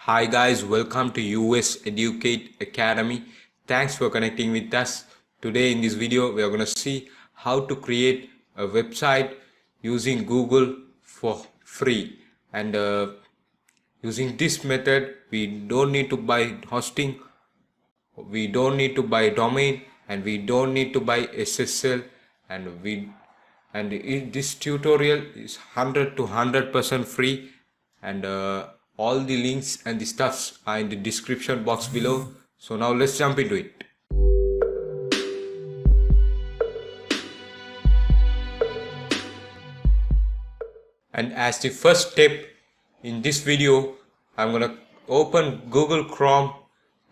Hi guys, welcome to US Educate Academy. Thanks for connecting with us. Today in this video we are going to see how to create a website using Google for free. And using this method we don't need to buy hosting, we don't need to buy domain, and we don't need to buy SSL. This tutorial is 100 to 100% free, and all the links and the stuffs are in the description box below. So now let's jump into it. And as the first step in this video, I'm gonna open Google Chrome,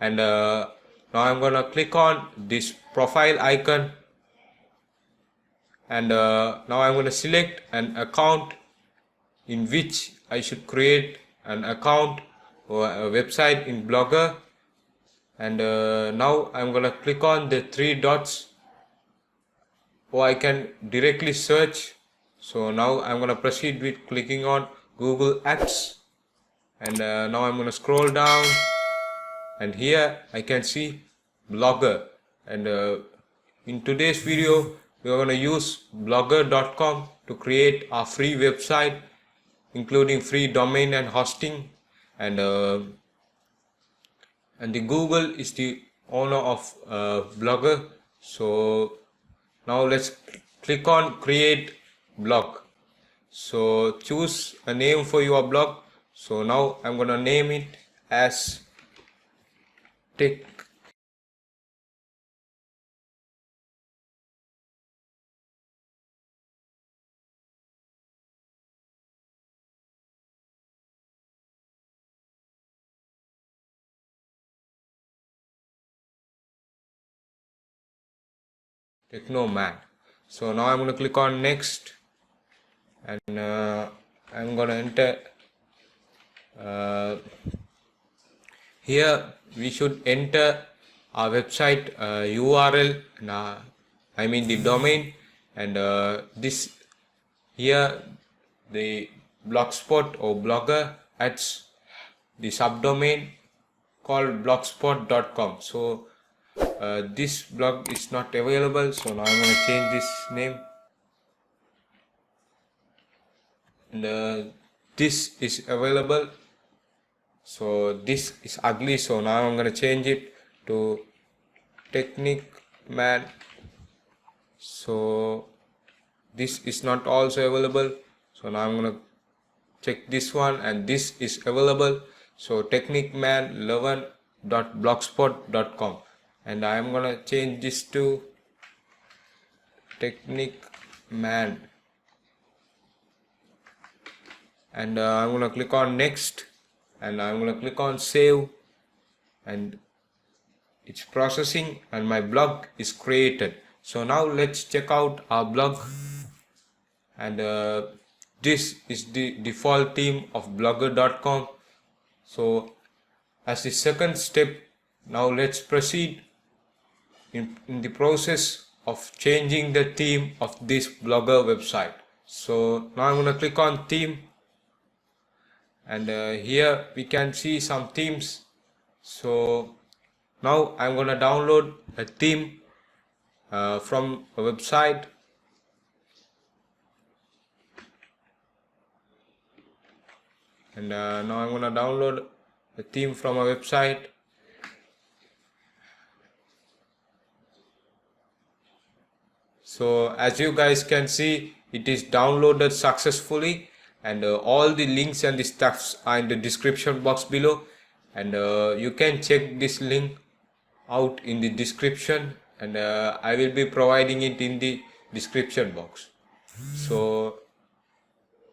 and now I'm gonna click on this profile icon, and now I'm gonna select an account in which I should create an account or a website in Blogger. And now I'm gonna click on the three dots, or I can directly search. So now I'm gonna proceed with clicking on Google Apps, and now I'm gonna scroll down, and here I can see Blogger. And in today's video we are going to use blogger.com to create a free website including free domain and hosting, and the Google is the owner of Blogger. So now let's click on create blog. So choose a name for your blog. So now I'm gonna name it as Technoman. So now I'm going to click on next, and I'm going to enter here we should enter our website URL, I mean the domain, and this here the blogspot or blogger adds the subdomain called blogspot.com. So this blog is not available, so now I'm going to change this name, and this is available. So this is ugly, so now I'm going to change it to Technique Man. So this is not also available, so now I'm going to check this one, and this is available. So techniqueman11.blogspot.com, and I'm going to change this to Technique Man, and I'm going to click on next, and I'm going to click on save, and it's processing, and my blog is created. So now let's check out our blog, and this is the default theme of blogger.com. So as the second step, now let's proceed in the process of changing the theme of this blogger website. So now I'm going to click on theme, and here we can see some themes. So now I'm going to download a theme from a website, and now I'm going to download a theme from a website. So as you guys can see, it is downloaded successfully, and all the links and the stuffs are in the description box below, and you can check this link out in the description, and I will be providing it in the description box. So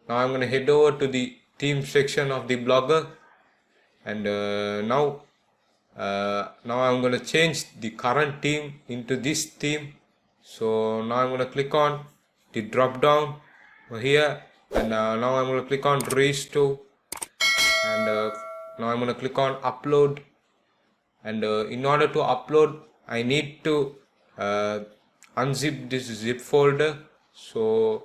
now I'm going to head over to the theme section of the blogger, and now I'm going to change the current theme into this theme. So now I'm going to click on the drop down here, and now I'm going to click on restore, and now I'm going to click on upload, and in order to upload I need to unzip this zip folder. So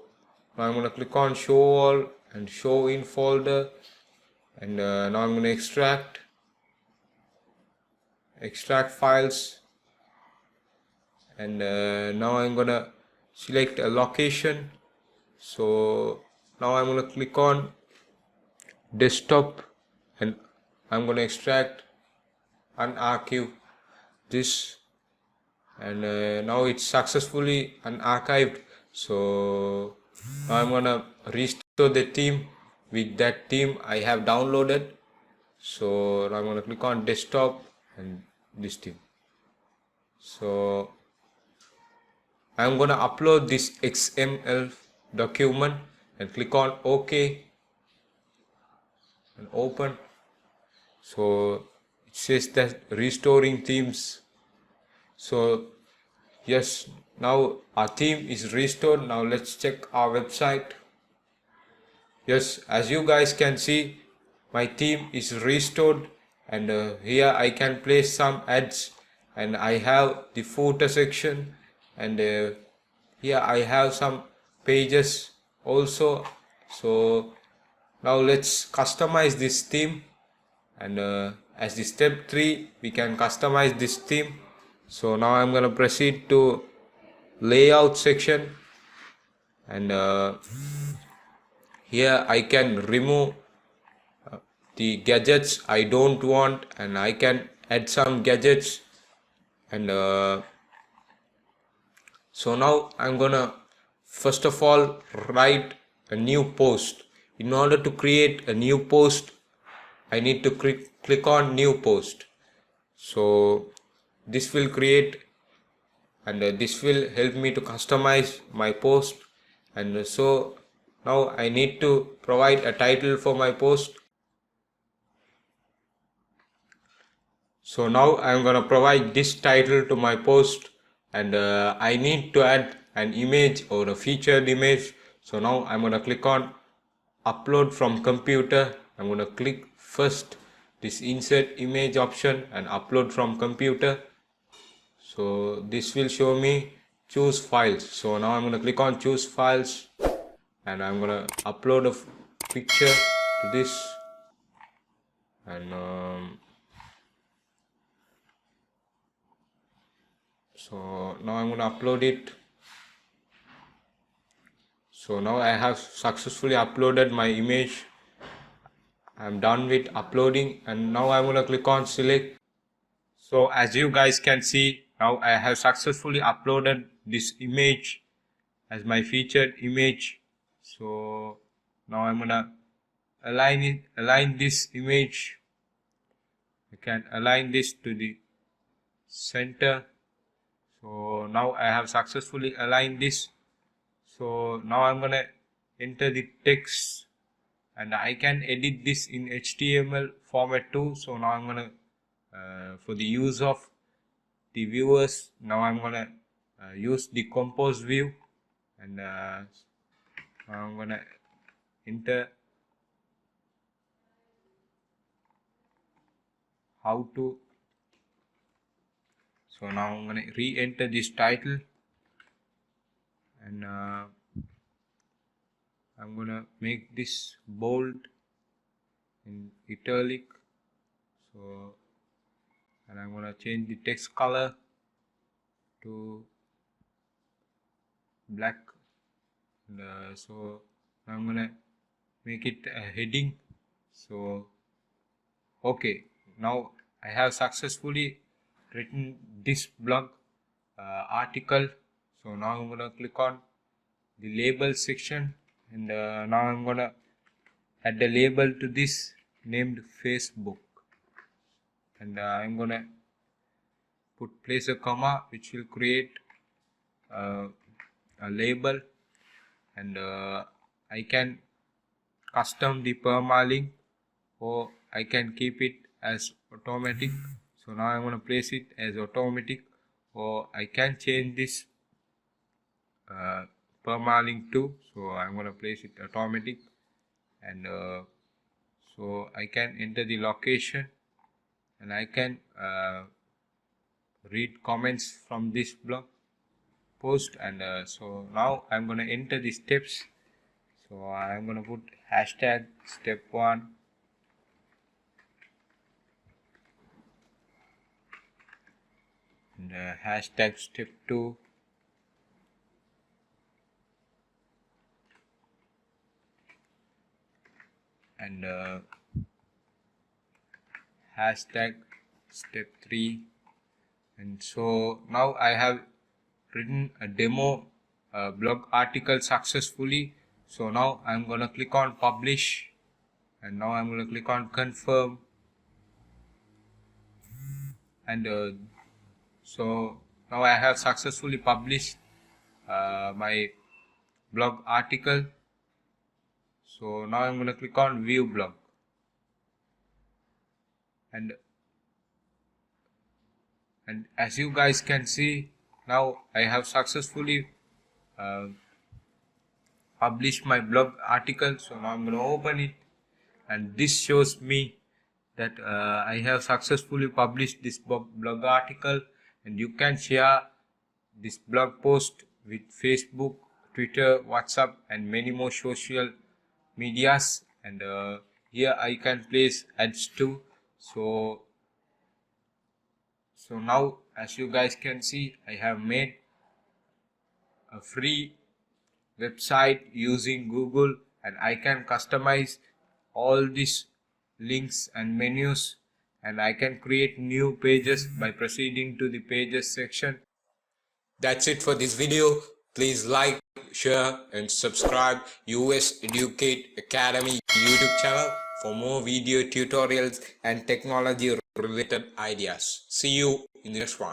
now I'm going to click on show all and show in folder, and now I'm going to extract files, and now I'm going to select a location. So now I'm going to click on desktop, and I'm going to extract and archive this, and now it's successfully unarchived. So now I'm gonna restore the theme with that theme I have downloaded. So now I'm gonna click on desktop and this theme. So I'm gonna upload this XML document and click on OK and open. So it says that restoring themes. So yes, now our theme is restored. Now let's check our website. Yes, as you guys can see, my theme is restored, and here I can place some ads, and I have the footer section, and here I have some pages also. So now let's customize this theme, and as the step 3 we can customize this theme. So now I'm gonna proceed to layout section, and here I can remove the gadgets I don't want, and I can add some gadgets, and so now I'm gonna first of all write a new post. In order to create a new post, I need to click on new post. So this will create, and this will help me to customize my post, and so now I need to provide a title for my post. So now I'm gonna provide this title to my post, and I need to add an image or a featured image. So now I'm gonna click on upload from computer. I'm gonna click first this insert image option and upload from computer. So this will show me choose files. So now I'm gonna click on choose files, and I'm gonna upload a picture to this, and so now I'm gonna upload it. So now I have successfully uploaded my image. I'm done with uploading, and now I'm gonna click on select. So as you guys can see, now I have successfully uploaded this image as my featured image. So now I'm gonna align this image. I can align this to the center. So now I have successfully aligned this. So now I'm gonna enter the text, and I can edit this in HTML format too. So now I'm gonna for the use of the viewers, now I'm gonna use the compose view, and now I'm gonna enter how to. So now I'm gonna re-enter this title, and I'm gonna make this bold in italic. So, and I'm gonna change the text color to black, and so I'm gonna make it a heading. So okay, now I have successfully written this blog article. So now I'm gonna click on the label section, and now I'm gonna add the label to this named Facebook, and I'm gonna place a comma which will create uh, a label, and I can custom the permalink, or I can keep it as automatic. So now I'm going to place it as automatic, or I can change this permalink too. So I'm going to place it automatic, and so I can enter the location, and I can read comments from this blog post, and so now I'm going to enter the steps. So I'm going to put hashtag step 1, and hashtag step 2, and hashtag step 3. And so now I have written a demo blog article successfully. So now I'm gonna click on publish, and now I'm gonna click on confirm, and so now I have successfully published my blog article. So now I'm gonna click on view blog, and as you guys can see, now I have successfully published my blog article. So now I'm going to open it, and this shows me that I have successfully published this blog article, and you can share this blog post with Facebook, Twitter, WhatsApp, and many more social medias. And here I can place ads too. So now, as you guys can see, I have made a free website using Google, and I can customize all these links and menus, and I can create new pages by proceeding to the pages section. That's it for this video. Please like, share, and subscribe US Educate Academy YouTube channel for more video tutorials and technology related ideas. See you in the next one.